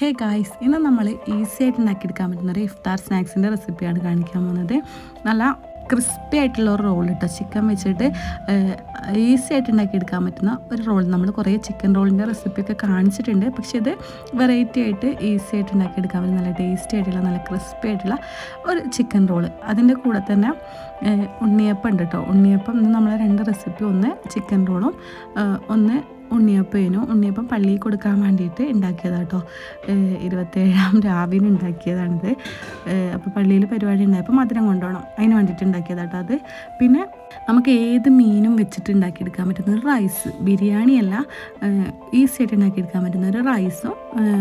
Hey guys, ഇന്ന് നമ്മൾ easy ആയിട്ട് ഉണ്ടാക്കിയെടുക്കാൻ പറ്റുന്ന ഒരു ഇഫ്താർ സ്നാക്സിൻ്റെ റെസിപ്പിയാണ് കാണിക്കാൻ പോകുന്നത്. നല്ല ക്രിസ്പി ആയിട്ടുള്ള ഒരു റോൾ കേട്ടോ, ചിക്കൻ വെച്ചിട്ട് ഈസി ആയിട്ട് ഉണ്ടാക്കിയെടുക്കാൻ പറ്റുന്ന ഒരു റോൾ. നമ്മൾ കുറേ ചിക്കൻ റോളിൻ്റെ റെസിപ്പിയൊക്കെ കാണിച്ചിട്ടുണ്ട്, പക്ഷേ ഇത് വെറൈറ്റി ആയിട്ട് ഈസി ആയിട്ട് ഉണ്ടാക്കിയെടുക്കാൻ പറ്റുന്ന നല്ല ടേസ്റ്റി ആയിട്ടുള്ള നല്ല ക്രിസ്പി ആയിട്ടുള്ള ഒരു ചിക്കൻ റോള്. അതിൻ്റെ കൂടെ തന്നെ ഉണ്ണിയപ്പം ഉണ്ട് കേട്ടോ. ഉണ്ണിയപ്പം ഇന്ന് നമ്മളെ രണ്ട് റെസിപ്പി, ഒന്ന് ചിക്കൻ റോളും ഒന്ന് ഉണ്ണിയപ്പം പള്ളിയിൽ കൊടുക്കാൻ വേണ്ടിയിട്ട് ഉണ്ടാക്കിയതാണ് കേട്ടോ. 27-ാം രാവിലെ ഉണ്ടാക്കിയതാണിത്. അപ്പോൾ പള്ളിയിൽ പരിപാടി ഉണ്ടായപ്പോൾ മധുരം കൊണ്ടുപോകണം, അതിന് വേണ്ടിയിട്ട് ഉണ്ടാക്കിയതാണ് കേട്ടോ അത്. പിന്നെ നമുക്ക് ഏത് മീനും വെച്ചിട്ട് ഉണ്ടാക്കിയെടുക്കാൻ പറ്റുന്ന ഒരു റൈസ്, ബിരിയാണിയല്ല, ഈസി ആയിട്ട് ഉണ്ടാക്കിയെടുക്കാൻ പറ്റുന്ന ഒരു റൈസും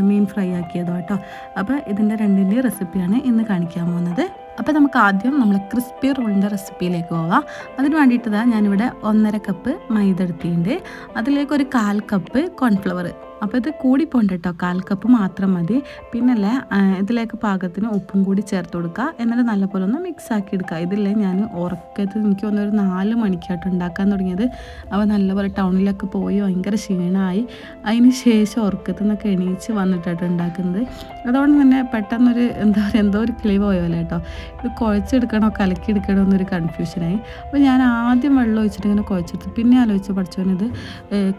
മീൻ ഫ്രൈ ആക്കിയതോ കേട്ടോ. അപ്പോൾ ഇതിൻ്റെ രണ്ടിൻ്റെ റെസിപ്പിയാണ് ഇന്ന് കാണിക്കാൻ പോകുന്നത്. അപ്പോൾ നമുക്ക് ആദ്യം നമ്മൾ ക്രിസ്പി റോളിൻ്റെ റെസിപ്പിയിലേക്ക് പോവാം. അതിന് വേണ്ടിയിട്ട് ഞാനിവിടെ 1.5 കപ്പ് മൈദ എടുത്തിട്ടുണ്ട്. അതിലേക്ക് ഒരു 1/4 കപ്പ് കോൺഫ്ലവർ. അപ്പോൾ ഇത് കൂടി പോകണ്ട കേട്ടോ, 1/4 കപ്പ് മാത്രം മതി. പിന്നല്ലേ ഇതിലേക്ക് പാകത്തിന് ഉപ്പും കൂടി ചേർത്ത് കൊടുക്കുക. എന്നിട്ട് നല്ലപോലെ ഒന്ന് മിക്സ് ആക്കി എടുക്കുക. ഇതില്ലേ ഞാൻ ഉറക്കത്ത് എനിക്ക് ഒരു 4 മണിക്കായിട്ട് ഉണ്ടാക്കാൻ തുടങ്ങിയത്. അപ്പോൾ നല്ലപോലെ ടൗണിലൊക്കെ പോയി ഭയങ്കര ക്ഷീണമായി. അതിന് ശേഷം ഉറക്കത്തു നിന്നൊക്കെ എണീച്ച് വന്നിട്ടായിട്ട് ഉണ്ടാക്കുന്നത്. അതുകൊണ്ട് തന്നെ പെട്ടെന്നൊരു എന്താ പറയുക, എന്തോ ഒരു കിളി പോയല്ലേ കേട്ടോ. ഇത് കുഴച്ചെടുക്കണോ കലക്കിയെടുക്കണോ എന്നൊരു കൺഫ്യൂഷനായി. അപ്പോൾ ഞാൻ ആദ്യം വെള്ളം ഒഴിച്ചിട്ട് ഇങ്ങനെ കുഴച്ചെടുത്തു. പിന്നെ ആലോചിച്ച് പഠിച്ചോനിത്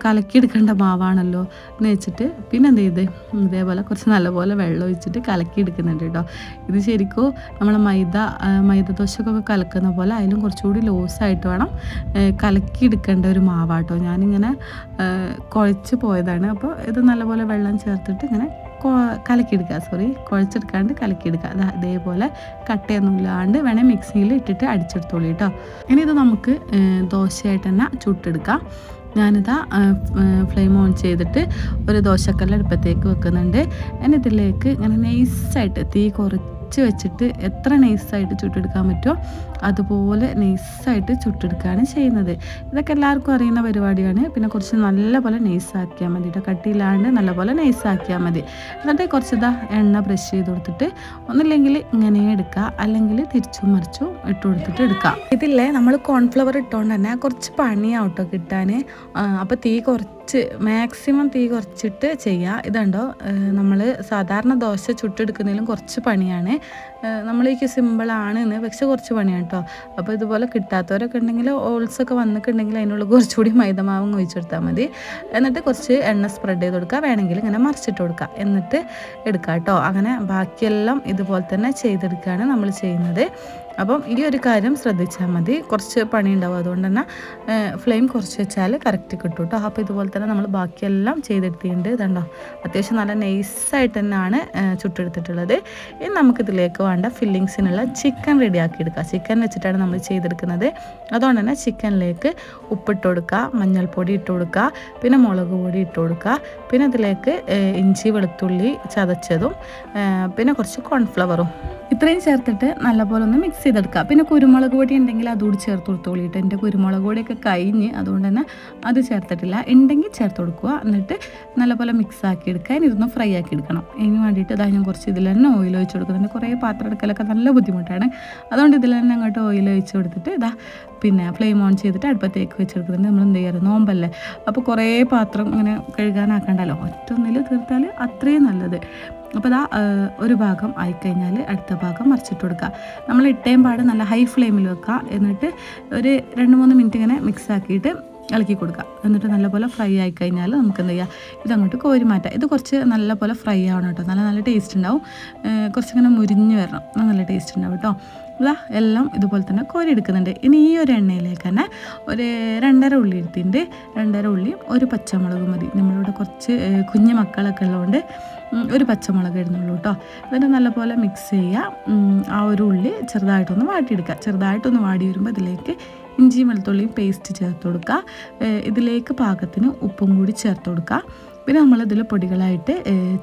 കലക്കിയെടുക്കേണ്ട മാവാണല്ലോ എന്ന് വെച്ചിട്ട് പിന്നെ എന്ത് ചെയ്ത് ഇതേപോലെ കുറച്ച് നല്ലപോലെ വെള്ളം ഒഴിച്ചിട്ട് കലക്കിയെടുക്കുന്നുണ്ട് കേട്ടോ. ഇത് ശരിക്കും നമ്മൾ മൈദ ദോശക്കൊക്കെ കലക്കുന്ന പോലെ അതിലും കുറച്ചുകൂടി ലോസായിട്ട് വേണം കലക്കിയെടുക്കേണ്ട ഒരു മാവാട്ടോ. ഞാനിങ്ങനെ കുഴച്ച് പോയതാണ്. അപ്പോൾ ഇത് നല്ലപോലെ വെള്ളം ചേർത്തിട്ട് ഇങ്ങനെ കുഴച്ചെടുക്കാണ്ട് കലക്കിയെടുക്കുക. ഇതേപോലെ കട്ടയൊന്നുമില്ലാണ്ട് വേണേൽ മിക്സിയിൽ ഇട്ടിട്ട് അടിച്ചെടുത്തോളൂ കേട്ടോ. ഇനി ഇത് നമുക്ക് ദോശയായിട്ട് തന്നെ ചുട്ടെടുക്കാം. ഞാനിതാ ഫ്ലെയിം ഓൺ ചെയ്തിട്ട് ഒരു ദോശക്കല്ല് അടുപ്പത്തേക്ക് വെക്കുന്നുണ്ട്. ഇതിലേക്ക് ഇങ്ങനെ നൈസായിട്ട് തീ കുറച്ച് വെച്ചിട്ട് എത്ര നൈസായിട്ട് ചുട്ടെടുക്കാൻ പറ്റുമോ അതുപോലെ നൈസായിട്ട് ചുട്ടെടുക്കുകയാണ് ചെയ്യുന്നത്. ഇതൊക്കെ എല്ലാവർക്കും അറിയുന്ന പരിപാടിയാണ്. പിന്നെ കുറച്ച് നല്ലപോലെ നൈസാക്കിയാൽ മതി കേട്ടോ, കട്ടിയില്ലാണ്ട് നല്ലപോലെ നൈസാക്കിയാൽ മതി. എന്നിട്ട് കുറച്ച് എണ്ണ ബ്രഷ് ചെയ്ത് കൊടുത്തിട്ട് ഒന്നില്ലെങ്കിൽ ഇങ്ങനെ എടുക്കുക, അല്ലെങ്കിൽ തിരിച്ചും മറിച്ചും ഇട്ട് കൊടുത്തിട്ട് എടുക്കുക. ഇതില്ലേ നമ്മൾ കോൺഫ്ലവർ ഇട്ടുകൊണ്ട് തന്നെ കുറച്ച് പണിയാവും കേട്ടോ കിട്ടാൻ. അപ്പോൾ മാക്സിമം തീ കുറച്ചിട്ട് ചെയ്യുക. ഇതുണ്ടോ, നമ്മൾ സാധാരണ ദോശ ചുട്ടെടുക്കുന്നതിലും കുറച്ച് പണിയാണ്. നമ്മളേക്ക് സിമ്പിളാണ് എന്ന്, പക്ഷെ കുറച്ച് പണിയാണ് കേട്ടോ. അപ്പോൾ ഇതുപോലെ കിട്ടാത്തവരൊക്കെ ഉണ്ടെങ്കിൽ, ഓൾസൊക്കെ വന്നിട്ടുണ്ടെങ്കിൽ അതിനുള്ള കുറച്ചുകൂടി മൈദമാവും ഒഴിച്ചെടുത്താൽ മതി. എന്നിട്ട് കുറച്ച് എണ്ണ സ്പ്രെഡ് ചെയ്ത് കൊടുക്കുക, വേണമെങ്കിൽ ഇങ്ങനെ മറിച്ചിട്ട് കൊടുക്കുക, എന്നിട്ട് എടുക്കുക കേട്ടോ. അങ്ങനെ ബാക്കിയെല്ലാം ഇതുപോലെ തന്നെ ചെയ്തെടുക്കുകയാണ് നമ്മൾ ചെയ്യുന്നത്. അപ്പം ഈ ഒരു കാര്യം ശ്രദ്ധിച്ചാൽ മതി, കുറച്ച് പണി ഉണ്ടാവും. അതുകൊണ്ട് തന്നെ ഫ്ലെയിം കുറച്ച് വെച്ചാൽ കറക്റ്റ് കിട്ടും കേട്ടോ. അപ്പോൾ ഇതുപോലെ തന്നെ നമ്മൾ ബാക്കിയെല്ലാം ചെയ്തെടുത്തിട്ടുണ്ട്. ഇതുണ്ടോ, അത്യാവശ്യം നല്ല നൈസായിട്ട് തന്നെയാണ് ചുട്ടെടുത്തിട്ടുള്ളത്. ഇനി നമുക്കിതിലേക്ക് വേണ്ട ഫില്ലിങ്സിനുള്ള ചിക്കൻ റെഡിയാക്കി എടുക്കുക. ചിക്കൻ വെച്ചിട്ടാണ് നമ്മൾ ചെയ്തെടുക്കുന്നത്. അതുകൊണ്ട് തന്നെ ചിക്കനിലേക്ക് ഉപ്പിട്ട് കൊടുക്കുക, മഞ്ഞൾപ്പൊടി ഇട്ട് കൊടുക്കുക, പിന്നെ മുളക് പൊടി ഇട്ട് കൊടുക്കുക, പിന്നെ ഇതിലേക്ക് ഇഞ്ചി വെളുത്തുള്ളി ചതച്ചതും പിന്നെ കുറച്ച് കോൺഫ്ലവറും ഇത്രയും ചേർത്തിട്ട് നല്ലപോലെ ഒന്ന് മിക്സ് ചെയ്തെടുക്കുക. പിന്നെ കുരുമുളക് പൊടി ഉണ്ടെങ്കിൽ അതുകൂടി ചേർത്ത് കൊടുത്തോളിട്ട്. എൻ്റെ കുരുമുളക് പൊടിയൊക്കെ കഴിഞ്ഞ്, അതുകൊണ്ട് തന്നെ അത് ചേർത്തിട്ടില്ല. ഉണ്ടെങ്കിൽ ചേർത്ത് കൊടുക്കുക. എന്നിട്ട് നല്ലപോലെ മിക്സ് ആക്കി എടുക്കുക. ഇനി ഇതൊന്ന് ഫ്രൈ ആക്കി എടുക്കണം. അതിന് വേണ്ടിയിട്ട് ഞാൻ കുറച്ച് ഇതിൽ തന്നെ ഓയിൽ ഒഴിച്ച് കൊടുക്കുന്നുണ്ട്. കുറേ പാത്രം എടുക്കലൊക്കെ നല്ല ബുദ്ധിമുട്ടാണ്. അതുകൊണ്ട് ഇതിൽ തന്നെ അങ്ങോട്ട് ഓയിൽ ഒഴിച്ച് കൊടുത്തിട്ട് പിന്നെ ഫ്ലെയിം ഓൺ ചെയ്തിട്ട് അടുപ്പത്തേക്ക് വെച്ചെടുക്കുന്നുണ്ട്. നമ്മൾ എന്ത് ചെയ്യാറ്, നോമ്പല്ലേ, അപ്പോൾ കുറേ പാത്രം ഇങ്ങനെ കഴുകാനാക്കണ്ടല്ലോ, ഒറ്റൊന്നിൽ തീർത്താൽ അത്രയും നല്ലത്. അപ്പോൾ ഒരു ഭാഗം ആയിക്കഴിഞ്ഞാൽ അടുത്ത ഭാഗം മറിച്ചിട്ട് കൊടുക്കുക. നമ്മൾ ഇട്ടേം പാട് നല്ല ഹൈ ഫ്ലെയിമിൽ വെക്കുക. എന്നിട്ട് ഒരു 2-3 മിനിറ്റ് ഇങ്ങനെ മിക്സ് ആക്കിയിട്ട് ഇളക്കി കൊടുക്കുക. എന്നിട്ട് നല്ലപോലെ ഫ്രൈ ആയിക്കഴിഞ്ഞാൽ നമുക്ക് എന്ത് ചെയ്യുക, ഇതങ്ങോട്ട് കോരി മാറ്റാം. ഇത് കുറച്ച് നല്ലപോലെ ഫ്രൈ ആവണം കേട്ടോ, നല്ല ടേസ്റ്റ് ഉണ്ടാവും. കുറച്ചിങ്ങനെ മുരിഞ്ഞ് വരണം, നല്ല ടേസ്റ്റ് ഉണ്ടാവും കേട്ടോ. എല്ലാം ഇതുപോലെ തന്നെ കോരി എടുക്കുന്നുണ്ട്. ഇനി ഈ ഒരു എണ്ണയിലേക്ക് തന്നെ ഒരു 2.5 ഉള്ളി എടുത്തിട്ടുണ്ട്. 2.5 ഉള്ളിയും ഒരു പച്ചമുളകും മതി. നമ്മളിവിടെ കുറച്ച് കുഞ്ഞു മക്കളൊക്കെ ഉള്ളതുകൊണ്ട് ഒരു പച്ചമുളക് ഇടുന്നുള്ളൂ കേട്ടോ. എന്നിട്ട് നല്ലപോലെ മിക്സ് ചെയ്യുക. ആ ഒരു ഉള്ളി ചെറുതായിട്ടൊന്ന് വാട്ടിയെടുക്കുക. ചെറുതായിട്ടൊന്ന് വാടി വരുമ്പോൾ ഇതിലേക്ക് ഇഞ്ചിയും വെളുത്തുള്ളിയും പേസ്റ്റ് ചേർത്ത് കൊടുക്കുക. ഇതിലേക്ക് പാകത്തിന് ഉപ്പും കൂടി ചേർത്ത് കൊടുക്കുക. പിന്നെ നമ്മളിതിൽ പൊടികളായിട്ട്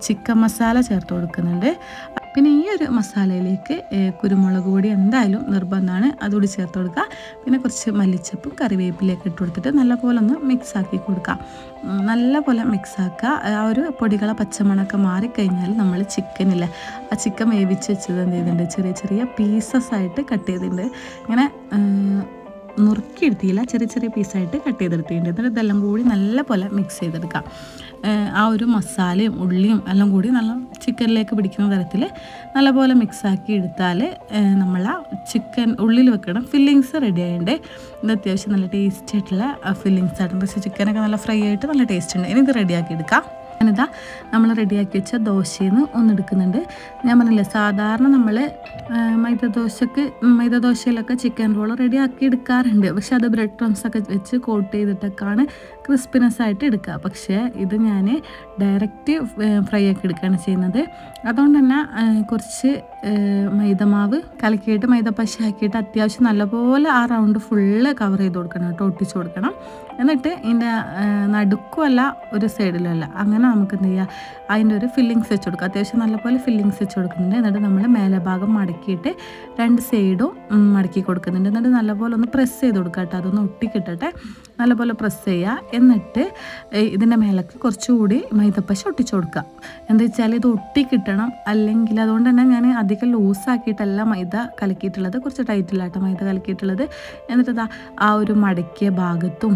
ചിക്കൻ മസാല ചേർത്ത് കൊടുക്കുന്നുണ്ട്. പിന്നെ ഈ ഒരു മസാലയിലേക്ക് കുരുമുളക് പൊടി എന്തായാലും നിർബന്ധമാണ്, അതുകൂടി ചേർത്ത് കൊടുക്കുക. പിന്നെ കുറച്ച് മല്ലിച്ചപ്പും കറിവേപ്പിലേക്ക് ഇട്ട് കൊടുത്തിട്ട് നല്ലപോലെ ഒന്ന് മിക്സ് ആക്കി കൊടുക്കുക. നല്ലപോലെ മിക്സ് ആക്കുക. ആ ഒരു പൊടികളെ പച്ചമണമൊക്കെ മാറിക്കഴിഞ്ഞാൽ നമ്മൾ ചിക്കനില്ല, ആ ചിക്കൻ വേവിച്ച് വെച്ചത് എന്ത് ചെയ്തിട്ടുണ്ട്, ചെറിയ ചെറിയ പീസസ് ആയിട്ട് കട്ട് ചെയ്തിട്ടുണ്ട്. ഇങ്ങനെ നുറുക്കിയെടുത്തില്ല, ചെറിയ ചെറിയ പീസായിട്ട് കട്ട് ചെയ്തെടുത്തിട്ടുണ്ട്. എന്നിട്ട് ഇതെല്ലാം കൂടി നല്ല പോലെ മിക്സ് ചെയ്തെടുക്കാം. ആ ഒരു മസാലയും ഉള്ളിയും എല്ലാം കൂടി നല്ല ചിക്കനിലേക്ക് പിടിക്കുന്ന തരത്തിൽ നല്ലപോലെ മിക്സാക്കി എടുത്താൽ നമ്മൾ ആ ചിക്കൻ ഉള്ളിൽ വെക്കണം ഫില്ലിങ്സ് റെഡി ആയിട്ടുണ്ട്. ഇത് അത്യാവശ്യം നല്ല ടേസ്റ്റി ആയിട്ടുള്ള ഫില്ലിങ്സ് ആയിട്ട്, പക്ഷേ ചിക്കനൊക്കെ നല്ല ഫ്രൈ ആയിട്ട് നല്ല ടേസ്റ്റ് ഉണ്ട്. ഇനി ഇത് റെഡിയാക്കി എടുക്കാം. ഞാനിതാ നമ്മൾ റെഡിയാക്കി വെച്ച ദോശയിൽ നിന്ന് ഒന്നെടുക്കുന്നുണ്ട്. ഞാൻ പറഞ്ഞില്ലേ, സാധാരണ നമ്മൾ മൈദദോശയിലൊക്കെ ചിക്കൻ റോൾ റെഡിയാക്കി എടുക്കാറുണ്ട്. പക്ഷെ അത് ബ്രെഡ് ക്രംസൊക്കെ വെച്ച് കോട്ട് ചെയ്തിട്ടൊക്കെയാണ് ക്രിസ്പിനെസ് ആയിട്ട് എടുക്കുക. പക്ഷേ ഇത് ഞാൻ ഡയറക്റ്റ് ഫ്രൈ ആക്കി എടുക്കുകയാണ് ചെയ്യുന്നത്. അതുകൊണ്ട് തന്നെ കുറച്ച് മൈദമാവ് കലക്കിയിട്ട് മൈദപ്പശ ആക്കിയിട്ട് അത്യാവശ്യം നല്ലപോലെ ആ റൗണ്ട് ഫുള്ള് കവർ ചെയ്ത് കൊടുക്കണം കേട്ടോ, ഒട്ടിച്ച് കൊടുക്കണം. എന്നിട്ട് ഇതിൻ്റെ നടുക്കുമല്ല ഒരു സൈഡിലുമല്ല, അങ്ങനെ നമുക്ക് എന്ത് ചെയ്യുക, അതിൻ്റെ ഒരു ഫില്ലിങ്സ് വെച്ച് കൊടുക്കുക. അത്യാവശ്യം നല്ലപോലെ ഫില്ലിങ്സ് വെച്ച് കൊടുക്കുന്നുണ്ട്. എന്നിട്ട് നമ്മൾ മേലെ ഭാഗം മടക്കിയിട്ട് രണ്ട് സൈഡും മടക്കി കൊടുക്കുന്നുണ്ട്. എന്നിട്ട് നല്ലപോലെ ഒന്ന് പ്രസ് ചെയ്ത് കൊടുക്കുക കേട്ടോ, അതൊന്ന് ഒട്ടിക്കിട്ടട്ടെ. നല്ലപോലെ പ്രസ് ചെയ്യുക. എന്നിട്ട് ഇതിൻ്റെ മേലേക്ക് കുറച്ചുകൂടി മൈദപ്പശ ഒട്ടിച്ചു കൊടുക്കുക. എന്താ വെച്ചാൽ ഇത് ഒട്ടിക്കിട്ടണം. അല്ലെങ്കിൽ അതുകൊണ്ട് തന്നെ ഞാൻ അധികം ലൂസാക്കിയിട്ടല്ല മൈദ കലക്കിയിട്ടുള്ളത്, കുറച്ച് ടൈറ്റിലായിട്ട് മൈദ കലക്കിയിട്ടുള്ളത്. എന്നിട്ട് ആ ഒരു മടക്കിയ ഭാഗത്തും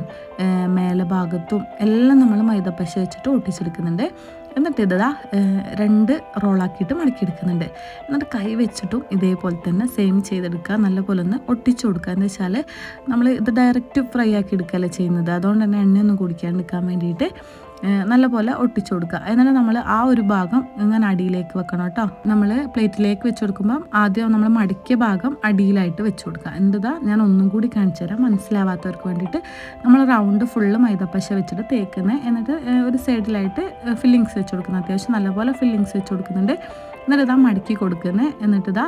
മേലെ ഭാഗത്തും എല്ലാം നമ്മൾ മൈദപ്പശ വെച്ചിട്ട് ഒട്ടിച്ചെടുക്കുന്നുണ്ട്. എന്നിട്ട് ഇതാ 2 റോളാക്കിയിട്ട് മടക്കിയെടുക്കുന്നുണ്ട്. എന്നിട്ട് കൈ വെച്ചിട്ടും ഇതേപോലെ തന്നെ സെയിം ചെയ്തെടുക്കുക. നല്ലപോലെ ഒന്ന് ഒട്ടിച്ചു കൊടുക്കുക. എന്ന് വെച്ചാൽ നമ്മൾ ഇത് ഡയറക്റ്റ് ഫ്രൈ ആക്കി എടുക്കുകയല്ലേ ചെയ്യുന്നത്, അതുകൊണ്ട് തന്നെ എണ്ണയൊന്നും കുടിക്കാണ്ടിരിക്കാൻ വേണ്ടിയിട്ട് നല്ലപോലെ ഒട്ടിച്ചു കൊടുക്കുക. എന്നിട്ട് നമ്മൾ ആ ഒരു ഭാഗം ഇങ്ങനെ അടിയിലേക്ക് വെക്കണം കേട്ടോ. നമ്മൾ പ്ലേറ്റിലേക്ക് വെച്ച് കൊടുക്കുമ്പം ആദ്യം നമ്മൾ മടക്കിയ ഭാഗം അടിയിലായിട്ട് വെച്ച് കൊടുക്കുക. എന്താ ഞാൻ ഒന്നും കൂടി കാണിച്ചു തരാം മനസ്സിലാവാത്തവർക്ക് വേണ്ടിയിട്ട്. നമ്മൾ റൗണ്ട് ഫുള്ള് മൈദപ്പശ വെച്ചിട്ട് തേക്കുന്നത്. എന്നിട്ട് ഒരു സൈഡിലായിട്ട് ഫില്ലിങ്സ് വെച്ച് കൊടുക്കുന്നത്. അത്യാവശ്യം നല്ലപോലെ ഫില്ലിങ്സ് വെച്ച് കൊടുക്കുന്നുണ്ട്. എന്നിട്ട് ഇതാ മടക്കി കൊടുക്കുന്നത്. എന്നിട്ട് ഇതാ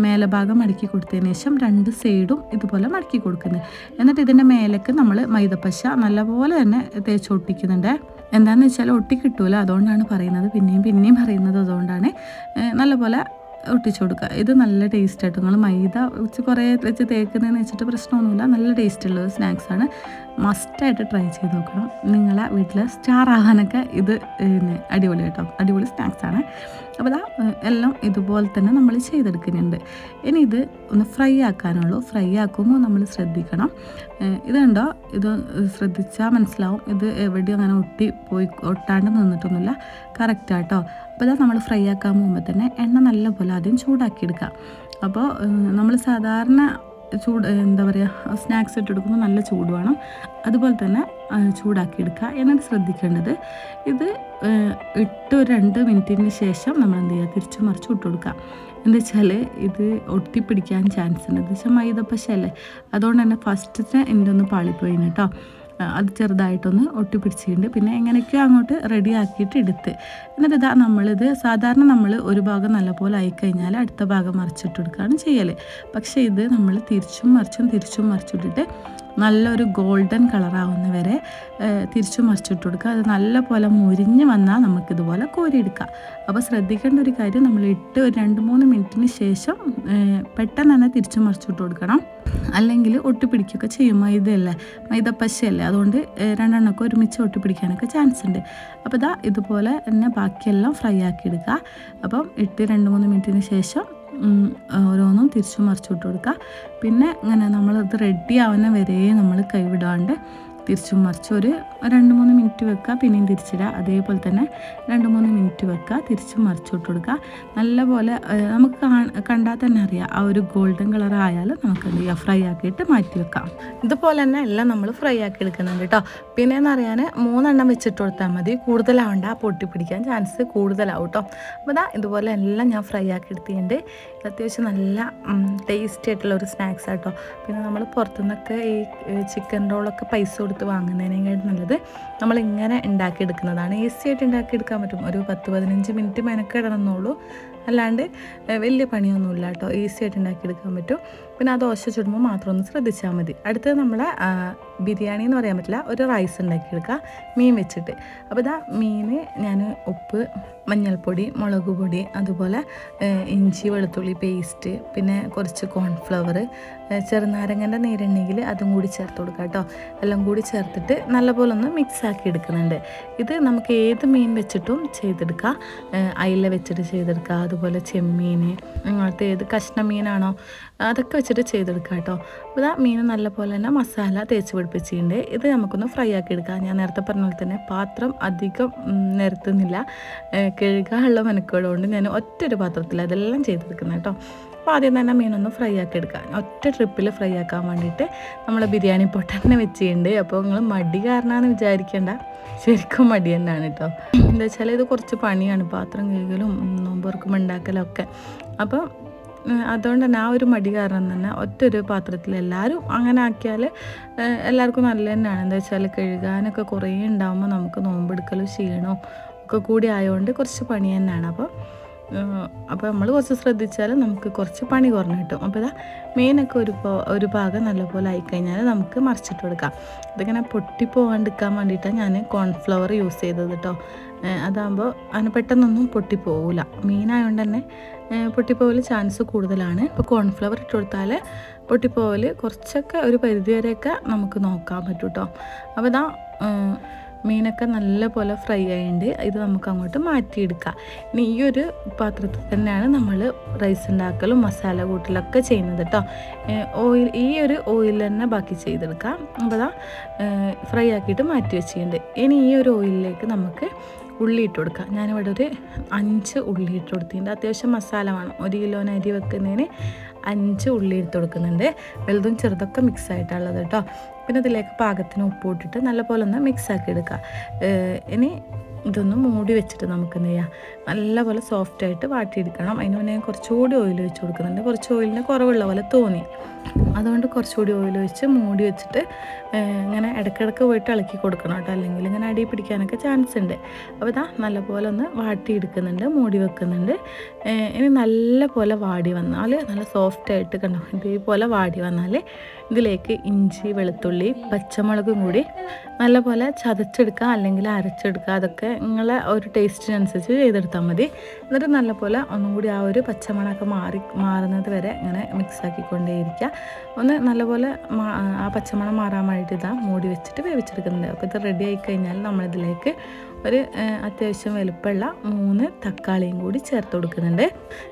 മേലെ ഭാഗം മടക്കി കൊടുത്തതിന് ശേഷം 2 സൈഡും ഇതുപോലെ മടക്കി കൊടുക്കുന്നത്. എന്നിട്ട് ഇതിൻ്റെ മേലേക്ക് നമ്മൾ മൈദപ്പശ നല്ലപോലെ തന്നെ തേച്ചൊട്ടിക്കുന്നുണ്ട്. എന്താണെന്ന് വെച്ചാൽ ഒട്ടി കിട്ടൂല, അതുകൊണ്ടാണ് പറയുന്നത്, പിന്നെയും പറയുന്നത് അതുകൊണ്ടാണ്. നല്ലപോലെ ഒട്ടിച്ചു കൊടുക്കുക. ഇത് നല്ല ടേസ്റ്റായിട്ട് നിങ്ങൾ മൈദ വെച്ച് കുറേ വെച്ച് തേക്കുന്നതെന്ന് വെച്ചിട്ട് പ്രശ്നമൊന്നുമില്ല, നല്ല ടേസ്റ്റുള്ള സ്നാക്സാണ്. മസ്റ്റായിട്ട് ട്രൈ ചെയ്ത് നോക്കണം. നിങ്ങളെ വീട്ടിൽ സ്റ്റാർ ആകാനൊക്കെ ഇത് അടിപൊളി കേട്ടോ, അടിപൊളി സ്നാക്സാണ്. അപ്പോൾ എല്ലാം ഇതുപോലെ തന്നെ നമ്മൾ ചെയ്തെടുക്കുന്നുണ്ട്. ഇനി ഇത് ഒന്ന് ഫ്രൈ ആക്കാനുള്ളൂ. ഫ്രൈ ആക്കുമ്പോൾ നമ്മൾ ശ്രദ്ധിക്കണം. ഇതുണ്ടോ, ഇത് ശ്രദ്ധിച്ചാൽ മനസ്സിലാവും. ഇത് എവിടെയും അങ്ങനെ ഒട്ടാണ്ട് നിന്നിട്ടൊന്നുമില്ല, കറക്റ്റാട്ടോ. അപ്പോൾ നമ്മൾ ഫ്രൈ ആക്കാൻ പോകുമ്പോൾ തന്നെ എണ്ണ നല്ലപോലെ ആദ്യം ചൂടാക്കിയെടുക്കുക. അപ്പോൾ നമ്മൾ സാധാരണ എന്താ പറയുക, സ്നാക്സ് ഇട്ടെടുക്കുമ്പോൾ നല്ല ചൂട് വേണം, അതുപോലെ തന്നെ ചൂടാക്കിയെടുക്കുക. എന്നിട്ട് ശ്രദ്ധിക്കേണ്ടത് ഇത് ഇട്ട് ഒരു 2 മിനിറ്റിന് ശേഷം നമ്മൾ എന്ത് ചെയ്യുക, തിരിച്ചു മറിച്ച് ഇട്ട് കൊടുക്കുക. എന്താ വെച്ചാൽ ഇത് ഒട്ടിപ്പിടിക്കാൻ ചാൻസ് ഉണ്ട്. എന്താ വെച്ചാൽ മൈദപ്പശയല്ലേ, അതുകൊണ്ട് തന്നെ ഫസ്റ്റത്തെ എൻ്റെ ഒന്ന് പാളിപ്പോയി കേട്ടോ. അത് ചെറുതായിട്ടൊന്ന് ഒട്ടിപ്പിടിച്ചിട്ടുണ്ട്. പിന്നെ എങ്ങനെയൊക്കെയോ അങ്ങോട്ട് റെഡി ആക്കിയിട്ട് എടുത്ത്. എന്നിട്ട് നമ്മളിത് സാധാരണ നമ്മൾ ഒരു ഭാഗം നല്ലപോലെ ആയിക്കഴിഞ്ഞാൽ അടുത്ത ഭാഗം മറിച്ചിട്ട് കൊടുക്കുകയാണ് ചെയ്യൽ. പക്ഷേ ഇത് നമ്മൾ തിരിച്ചും മറിച്ചിട്ടിട്ട് നല്ലൊരു ഗോൾഡൻ കളറാവുന്ന വരെ തിരിച്ചും മറിച്ചിട്ട് കൊടുക്കുക. അത് നല്ലപോലെ മുരിഞ്ഞ് വന്നാൽ നമുക്കിതുപോലെ കോരിയെടുക്കാം. അപ്പോൾ ശ്രദ്ധിക്കേണ്ട ഒരു കാര്യം, നമ്മൾ ഇട്ട് ഒരു 2-3 മിനിറ്റിന് ശേഷം പെട്ടെന്ന് തന്നെ തിരിച്ചും മറിച്ചിട്ട് കൊടുക്കണം. അല്ലെങ്കിൽ ഒട്ടിപ്പിടിക്കുകയൊക്കെ ചെയ്യും. മൈദപ്പശയല്ലേ, അതുകൊണ്ട് 2 എണ്ണമൊക്കെ ഒരുമിച്ച് ഒട്ടിപ്പിടിക്കാനൊക്കെ ചാൻസ് ഉണ്ട്. അപ്പോൾ ഇതുപോലെ തന്നെ ബാക്കിയെല്ലാം ഫ്രൈ ആക്കി എടുക്കുക. അപ്പം ഇട്ട് 2-3 മിനിറ്റിന് ശേഷം ഓരോന്നും തിരിച്ചു മറിച്ചിട്ട് കൊടുക്കുക. പിന്നെ ഇങ്ങനെ നമ്മളിത് റെഡി ആവുന്ന വരെ നമ്മൾ കൈവിടാണ്ട് തിരിച്ചും മറിച്ച് ഒരു 2-3 മിനിറ്റ് വെക്കുക, പിന്നെയും തിരിച്ചിടുക. അതേപോലെ തന്നെ 2-3 മിനിറ്റ് വെക്കുക, തിരിച്ചും മറിച്ചിട്ട് കൊടുക്കുക. നല്ലപോലെ നമുക്ക് കണ്ടാൽ തന്നെ അറിയാം, ആ ഒരു ഗോൾഡൻ കളർ ആയാലും നമുക്ക് എന്ത് ചെയ്യുക, ഫ്രൈ ആക്കിയിട്ട് മാറ്റി വെക്കാം. ഇതുപോലെ തന്നെ എല്ലാം നമ്മൾ ഫ്രൈ ആക്കി എടുക്കുന്നുണ്ട് കേട്ടോ. പിന്നെ എന്ന് പറയാൻ 3 എണ്ണം വെച്ചിട്ട് കൊടുത്താൽ മതി, കൂടുതലാവണ്ട, പൊട്ടി പിടിക്കാൻ ചാൻസ് കൂടുതലാവും കേട്ടോ. അപ്പോൾ ഇതുപോലെ എല്ലാം ഞാൻ ഫ്രൈ ആക്കി എടുത്തിട്ടുണ്ട്. അത്യാവശ്യം നല്ല ടേസ്റ്റി ആയിട്ടുള്ള ഒരു സ്നാക്സ് ആട്ടോ. പിന്നെ നമ്മൾ പുറത്തുനിന്നൊക്കെ ഈ ചിക്കൻ റോളൊക്കെ പൈസ കൊടുത്ത് വാങ്ങുന്നതിനേക്കാളും നല്ലത് നമ്മളിങ്ങനെ ഉണ്ടാക്കിയെടുക്കുന്നതാണ്. ഈസി ആയിട്ട് ഉണ്ടാക്കിയെടുക്കാൻ പറ്റും. ഒരു 10-15 മിനിറ്റ് മെനക്കെടണമെന്നുള്ളൂ, അല്ലാണ്ട് വലിയ പണിയൊന്നുമില്ല കേട്ടോ. ഈസി ആയിട്ട് ഉണ്ടാക്കിയെടുക്കാൻ പറ്റും. പിന്നെ ആ ദോശ ചുടുമ്പോൾ മാത്രം ഒന്ന് ശ്രദ്ധിച്ചാൽ മതി. അടുത്തത് നമ്മളെ ബിരിയാണി എന്ന് പറയാൻ പറ്റില്ല, ഒരു റൈസ് ഉണ്ടാക്കിയെടുക്കുക മീൻ വെച്ചിട്ട്. അപ്പോൾ മീൻ ഞാൻ ഉപ്പ്, മഞ്ഞൾപ്പൊടി, മുളക് പൊടി, അതുപോലെ ഇഞ്ചി വെളുത്തുള്ളി പേസ്റ്റ്, പിന്നെ കുറച്ച് കോൺഫ്ലവർ, ചെറുനാരങ്ങൻ്റെ നീരുണ്ടെങ്കിൽ അതും കൂടി ചേർത്ത് കൊടുക്കുക കേട്ടോ. എല്ലാം കൂടി ചേർത്തിട്ട് നല്ലപോലെ ഒന്ന് മിക്സ് ആക്കി എടുക്കുന്നുണ്ട്. ഇത് നമുക്ക് ഏത് മീൻ വെച്ചിട്ടും ചെയ്തെടുക്കാം. അയില വെച്ചിട്ട് ചെയ്തെടുക്കുക, അതുപോലെ ചെമ്മീൻ, അങ്ങനത്തെ ഏത് കഷ്ണം മീനാണോ അതൊക്കെ വെച്ചിട്ട് ചെയ്തെടുക്കാം കേട്ടോ. അപ്പോൾ ആ മീൻ നല്ലപോലെ തന്നെ മസാല തേച്ച് പിടിപ്പിച്ചിട്ടുണ്ട്. ഇത് നമുക്കൊന്ന് ഫ്രൈ ആക്കി എടുക്കാം. ഞാൻ നേരത്തെ പറഞ്ഞ പോലെ തന്നെ പാത്രം അധികം നിരത്തുന്നില്ല, കഴുകാനുള്ള മെനക്കേടുകൊണ്ട് ഞാൻ ഒറ്റൊരു പാത്രത്തിൽ അതെല്ലാം ചെയ്തെടുക്കുന്നത് കേട്ടോ. അപ്പോൾ ആദ്യം തന്നെ മീനൊന്ന് ഫ്രൈ ആക്കി എടുക്കാം. ഒറ്റ ട്രിപ്പിൽ ഫ്രൈ ആക്കാൻ വേണ്ടിയിട്ട് നമ്മൾ ബിരിയാണി പൊട്ട് തന്നെ വെച്ചിട്ടുണ്ട്. അപ്പോൾ നിങ്ങൾ മടി കാരണമെന്ന് വിചാരിക്കേണ്ട, ശരിക്കും മടി തന്നെയാണ് കേട്ടോ. എന്താ വെച്ചാൽ ഇത് കുറച്ച് പണിയാണ്, പാത്രം കഴുകലും നോമ്പുറക്കും ഉണ്ടാക്കലൊക്കെ. അപ്പം അതുകൊണ്ട് തന്നെ ആ ഒരു മടി കാരണം തന്നെ ഒറ്റൊരു പാത്രത്തിൽ എല്ലാവരും അങ്ങനെ ആക്കിയാൽ എല്ലാവർക്കും നല്ല തന്നെയാണ്. എന്താ വെച്ചാൽ കഴുകാനൊക്കെ കുറേ ഉണ്ടാകുമ്പോൾ നമുക്ക് നോമ്പെടുക്കലും ക്ഷീണവും ഒക്കെ കൂടി ആയതുകൊണ്ട് കുറച്ച് പണി തന്നെയാണ്. അപ്പോൾ നമ്മൾ കുറച്ച് ശ്രദ്ധിച്ചാൽ നമുക്ക് കുറച്ച് പണി കുറഞ്ഞു കിട്ടും. അപ്പോൾ ഇതാ മീനൊക്കെ ഒരു ഭാഗം നല്ലപോലെ ആയിക്കഴിഞ്ഞാൽ നമുക്ക് മറിച്ചിട്ട് കൊടുക്കാം. ഇതിങ്ങനെ പൊട്ടിപ്പോകാണ്ടിരിക്കാൻ വേണ്ടിയിട്ടാണ് ഞാൻ കോൺഫ്ലവർ യൂസ് ചെയ്തത് കേട്ടോ. അതാകുമ്പോൾ അതിന് പെട്ടെന്നൊന്നും പൊട്ടിപ്പോവില്ല. മീനായതുകൊണ്ട് തന്നെ പൊട്ടിപ്പോവൽ ചാൻസ് കൂടുതലാണ്. ഇപ്പോൾ കോൺഫ്ലവർ ഇട്ട് കൊടുത്താൽ പൊട്ടിപ്പോവൽ കുറച്ചൊക്കെ ഒരു പരിധി വരെയൊക്കെ നമുക്ക് നോക്കാൻ പറ്റും കേട്ടോ. അപ്പോൾ ഇതാ മീനൊക്കെ നല്ല പോലെ ഫ്രൈ ആയിട്ടുണ്ട്. ഇത് നമുക്ക് അങ്ങോട്ട് മാറ്റിയെടുക്കാം. ഇനി ഈ ഒരു പാത്രത്തിൽ തന്നെയാണ് നമ്മൾ റൈസ് ഉണ്ടാക്കലും മസാല കൂട്ടലൊക്കെ ചെയ്യുന്നത് കേട്ടോ. ഈ ഒരു ഓയിൽ തന്നെ ബാക്കി ചെയ്തെടുക്കാം. അപ്പോൾ അതാ ഫ്രൈ ആക്കിയിട്ട് മാറ്റി വെച്ചിട്ടുണ്ട്. ഇനി ഈ ഒരു ഓയിലിലേക്ക് നമുക്ക് ഉള്ളി ഇട്ട് കൊടുക്കാം. ഞാനിവിടെ ഒരു 5 ഉള്ളി ഇട്ട് കൊടുത്തിട്ടുണ്ട്. അത്യാവശ്യം മസാല വേണം. 1 കിലോന് അരി വെക്കുന്നതിന് 5 ഉള്ളി ഇട്ട് കൊടുക്കുന്നുണ്ട്. വലുതും ചെറുതൊക്കെ മിക്സ് ആയിട്ടുള്ളത് കേട്ടോ. പിന്നെ ഇതിലേക്ക് പാകത്തിന് ഉപ്പ് ഇട്ടിട്ട് നല്ലപോലെ ഒന്ന് മിക്സാക്കി എടുക്കുക. ഇനി ഇതൊന്ന് മൂടി വെച്ചിട്ട് നമുക്ക് എന്ത് ചെയ്യാം, നല്ലപോലെ സോഫ്റ്റായിട്ട് വാട്ടിയെടുക്കണം. അതിന് മുന്നേ കുറച്ചുകൂടി ഓയിൽ വെച്ച് കൊടുക്കുന്നുണ്ട്. കുറച്ച് ഓയിലിന് കുറവുള്ള പോലെ തോന്നി, അതുകൊണ്ട് കുറച്ചുകൂടി ഓയിൽ വെച്ച് മൂടി വെച്ചിട്ട് ഇങ്ങനെ ഇടയ്ക്കിടയ്ക്ക് പോയിട്ട് ഇളക്കി കൊടുക്കണം കേട്ടോ, അല്ലെങ്കിൽ ഇങ്ങനെ അടി പിടിക്കാനൊക്കെ ചാൻസ് ഉണ്ട്. അപ്പോൾ ഇതാ നല്ലപോലെ ഒന്ന് വാട്ടിയെടുക്കുന്നുണ്ട്, മൂടി വെക്കുന്നുണ്ട്. ഇനി നല്ലപോലെ വാടി വന്നാൽ, നല്ല സോഫ്റ്റായിട്ട് കണ്ടോ ഇതേപോലെ വാടി വന്നാൽ ഇതിലേക്ക് ഇഞ്ചി, വെളുത്തുള്ളി, പച്ചമുളകും കൂടി നല്ലപോലെ ചതച്ചെടുക്കുക അല്ലെങ്കിൽ അരച്ചെടുക്കുക. അതൊക്കെ നിങ്ങളെ ഒരു ടേസ്റ്റിനനുസരിച്ച് ചെയ്തെടുത്താൽ മതി. എന്നിട്ട് നല്ലപോലെ ഒന്നും കൂടി ആ ഒരു പച്ചമണമൊക്കെ മാറുന്നത് വരെ ഇങ്ങനെ മിക്സാക്കിക്കൊണ്ടേയിരിക്കുക. ഒന്ന് നല്ലപോലെ ആ പച്ചമണം മാറാൻ വേണ്ടിയിട്ട് ഇതാ മൂടി വെച്ചിട്ട് വേവിച്ചെടുക്കുന്നുണ്ട്. അപ്പോൾ ഇത് റെഡി ആയിക്കഴിഞ്ഞാൽ നമ്മളിതിലേക്ക് ഒരു അത്യാവശ്യം വലുപ്പമുള്ള 3 തക്കാളിയും കൂടി ചേർത്ത് കൊടുക്കുന്നുണ്ട്.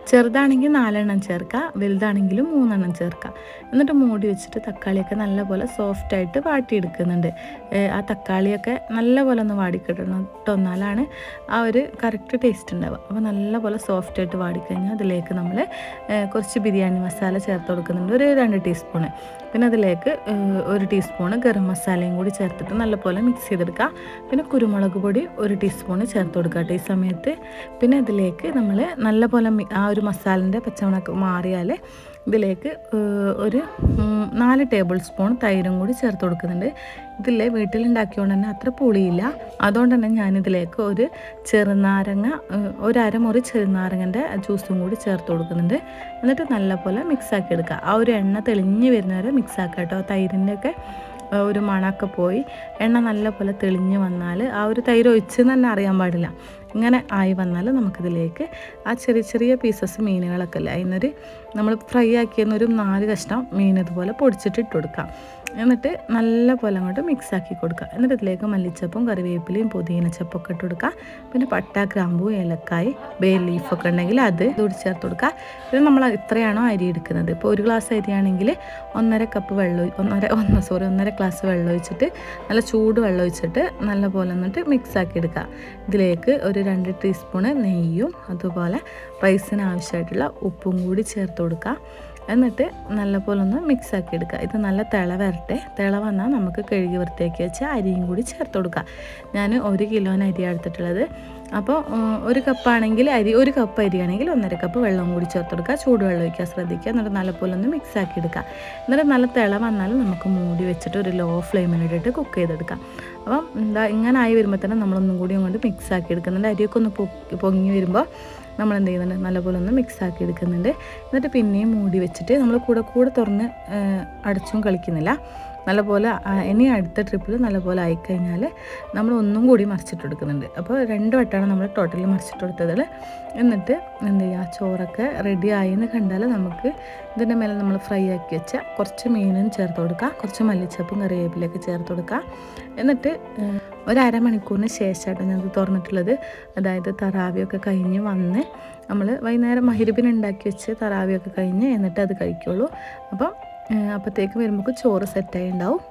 ചെറുതാണെങ്കിൽ 4 എണ്ണം ചേർക്കുക, വലുതാണെങ്കിലും 3 എണ്ണം ചേർക്കുക. എന്നിട്ട് മൂടി വെച്ചിട്ട് തക്കാളിയൊക്കെ നല്ലപോലെ സോഫ്റ്റായിട്ട് വാട്ടിയെടുക്കുന്നുണ്ട്. ആ തക്കാളിയൊക്കെ നല്ലപോലെ ഒന്ന് വാടിക്കിട്ടണം കേട്ടോ, എന്നാലാണ് ആ ഒരു കറക്റ്റ് ടേസ്റ്റ് ഉണ്ടാവുക. അപ്പോൾ നല്ലപോലെ സോഫ്റ്റായിട്ട് വാടിക്കഴിഞ്ഞാൽ അതിലേക്ക് നമ്മൾ കുറച്ച് ബിരിയാണി മസാല ചേർത്ത് കൊടുക്കുന്നുണ്ട്, ഒരു 2 ടീസ്പൂണ്. പിന്നെ അതിലേക്ക് 1 ടീസ്പൂണ് ഗരം മസാലയും കൂടി ചേർത്തിട്ട് നല്ലപോലെ മിക്സ് ചെയ്തെടുക്കുക. പിന്നെ കുരുമുളക് പൊടി 1 ടീസ്പൂണ് ചേർത്ത് കൊടുക്കുക കേട്ടോ ഈ സമയത്ത്. പിന്നെ ഇതിലേക്ക് നമ്മൾ നല്ലപോലെ ആ ഒരു മസാലൻ്റെ പച്ചമണമൊക്കെ മാറിയാൽ ഇതിലേക്ക് ഒരു 4 ടേബിൾ സ്പൂൺ തൈരും കൂടി ചേർത്ത് കൊടുക്കുന്നുണ്ട്. ഇതിൽ വീട്ടിലുണ്ടാക്കിയോണ്ട് തന്നെ അത്ര പുളിയില്ല, അതുകൊണ്ട് തന്നെ ഞാനിതിലേക്ക് ഒരു ചെറുനാരങ്ങ, ഒരു അരമുറി ചെറുനാരങ്ങൻ്റെ ജ്യൂസും കൂടി ചേർത്ത് കൊടുക്കുന്നുണ്ട്. എന്നിട്ട് നല്ലപോലെ മിക്സാക്കി എടുക്കുക. ആ ഒരു എണ്ണ തെളിഞ്ഞ് വരുന്നവരെ മിക്സാക്കുക കേട്ടോ. തൈരിൻ്റെയൊക്കെ ഒരു മണമൊക്കെ പോയി എണ്ണ നല്ലപോലെ തെളിഞ്ഞ് വന്നാൽ, ആ ഒരു തൈര് ഒഴിച്ചെന്ന് തന്നെ അറിയാൻ പാടില്ല, ഇങ്ങനെ ആയി വന്നാൽ നമുക്കിതിലേക്ക് ആ ചെറിയ ചെറിയ പീസസ് മീനുകളൊക്കെ അല്ലേ, അതിനൊരു നമ്മൾ ഫ്രൈ ആക്കിയെന്നൊരു 4 കഷ്ണം മീൻ ഇതുപോലെ പൊടിച്ചിട്ട് ഇട്ട് കൊടുക്കാം. എന്നിട്ട് നല്ലപോലെ അങ്ങോട്ട് മിക്സാക്കി കൊടുക്കുക. എന്നിട്ട് ഇതിലേക്ക് മല്ലിച്ചപ്പും കറിവേപ്പിലയും പുതിനച്ചപ്പൊക്കെ ഇട്ട് കൊടുക്കുക. പിന്നെ പട്ട, ഗ്രാമ്പൂ, ഏലക്കായ്, ബേ ലീഫൊക്കെ ഉണ്ടെങ്കിൽ അത് കൂടി ചേർത്ത് കൊടുക്കുക. പിന്നെ നമ്മൾ എത്രയാണോ അരി എടുക്കുന്നത്, ഇപ്പോൾ 1 ഗ്ലാസ് അരിയാണെങ്കിൽ 1.5 കപ്പ് വെള്ളം, 1.5 ഗ്ലാസ് വെള്ളം ഒഴിച്ചിട്ട് നല്ല ചൂട് വെള്ളം ഒഴിച്ചിട്ട് നല്ലപോലെ എന്നിട്ട് മിക്സാക്കി എടുക്കുക. ഇതിലേക്ക് ഒരു 2 ടീസ്പൂണ് നെയ്യും അതുപോലെ റൈസിന് ആവശ്യമായിട്ടുള്ള ഉപ്പും കൂടി ചേർത്ത് കൊടുക്കുക. എന്നിട്ട് നല്ലപോലെ ഒന്ന് മിക്സാക്കി എടുക്കുക. ഇത് നല്ല തിള വരട്ടെ. തിള വന്നാൽ നമുക്ക് കഴുകി വൃത്തിയാക്കി വെച്ച അരിയും കൂടി ചേർത്ത് കൊടുക്കുക. ഞാൻ 1 കിലോന് അരി എടുത്തിട്ടുള്ളത്. അപ്പോൾ 1 കപ്പാണെങ്കിൽ അരി, 1 കപ്പ് അരിയാണെങ്കിൽ 1.5 കപ്പ് വെള്ളവും കൂടി ചേർത്ത് കൊടുക്കുക. ചൂടുവെള്ളം ഒഴിക്കാൻ ശ്രദ്ധിക്കുക. എന്നിട്ട് നല്ലപോലെ ഒന്ന് മിക്സാക്കി എടുക്കുക. എന്നിട്ട് നല്ല തിള വന്നാൽ നമുക്ക് മൂടി വെച്ചിട്ട് ഒരു ലോ ഫ്ലെയിമിലിട്ടിട്ട് കുക്ക് ചെയ്തെടുക്കാം. അപ്പം ഇങ്ങനെ ആയി വരുമ്പോൾ തന്നെ നമ്മളൊന്നും കൂടി അങ്ങോട്ട് മിക്സാക്കി എടുക്കുന്നുണ്ട്. അരിയൊക്കെ ഒന്ന് പൊങ്ങി വരുമ്പോൾ നമ്മൾ എന്ത് ചെയ്യുന്നുണ്ട്, നല്ലപോലെ ഒന്ന് മിക്സാക്കി എടുക്കുന്നുണ്ട്. എന്നിട്ട് പിന്നെയും മൂടി വെച്ചിട്ട് നമ്മൾ കൂടെ തുറന്ന് അടച്ചും കളിക്കുന്നില്ല. നല്ലപോലെ ഇനി അടുത്ത ട്രിപ്പിൽ നല്ലപോലെ ആയിക്കഴിഞ്ഞാൽ നമ്മൾ ഒന്നും കൂടി മറിച്ചിട്ടെടുക്കുന്നുണ്ട്. അപ്പോൾ 2 വട്ടമാണ് നമ്മൾ ടോട്ടലി മറിച്ചിട്ടെടുത്തതിൽ. എന്നിട്ട് എന്ത് ചെയ്യുക, ചോറൊക്കെ റെഡി ആയിന്ന് കണ്ടാൽ നമുക്ക് ഇതിൻ്റെ മേലെ നമ്മൾ ഫ്രൈ ആക്കി വെച്ച കുറച്ച് മീനും ചേർത്ത് കൊടുക്കുക, കുറച്ച് മല്ലിച്ചപ്പും കറിവേപ്പിലൊക്കെ ചേർത്ത് കൊടുക്കുക. എന്നിട്ട് ഒരു അരമണിക്കൂറിന് ശേഷമായിട്ടോ ഞാനത് തുറന്നിട്ടുള്ളത്. അതായത് തറാവിയൊക്കെ കഴിഞ്ഞ് വന്ന് നമ്മൾ വൈകുന്നേരം മഗ്‌രിബിന് ഉണ്ടാക്കി വെച്ച് തറാവിയൊക്കെ കഴിഞ്ഞ് എന്നിട്ട് അത് കഴിക്കുള്ളൂ. അപ്പം അപ്പോഴത്തേക്ക് വരുമ്പോൾ ചോറ് സെറ്റായി ഉണ്ടാവും.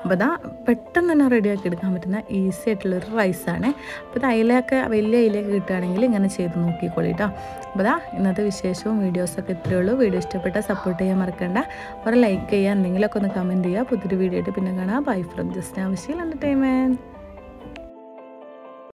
അപ്പോൾ ഇതാ പെട്ടെന്ന് തന്നെ റെഡിയാക്കി എടുക്കാൻ പറ്റുന്ന ഈസി ആയിട്ടുള്ളൊരു റൈസാണ്. അപ്പോൾ ഇത് അയിലൊക്കെ വലിയ അയിലൊക്കെ കിട്ടുകയാണെങ്കിൽ ഇങ്ങനെ ചെയ്ത് നോക്കിക്കോളി കേട്ടോ. അപ്പോൾ ഇതാ ഇന്നത്തെ വിശേഷവും വീഡിയോസൊക്കെ ഇത്രയേ ഉള്ളൂ. വീഡിയോ ഇഷ്ടപ്പെട്ടാൽ സപ്പോർട്ട് ചെയ്യാൻ മറക്കണ്ട. ഒരു ലൈക്ക് ചെയ്യുക, എന്തെങ്കിലുമൊക്കെ ഒന്ന് കമൻറ്റ് ചെയ്യുക. പുതിയൊരു വീഡിയോ ആയിട്ട് പിന്നെ കാണാം. ബൈ ഫ്രം ജസ്റ്റ് ആവശ്യം എൻ്റർടൈൻമെൻറ്റ്.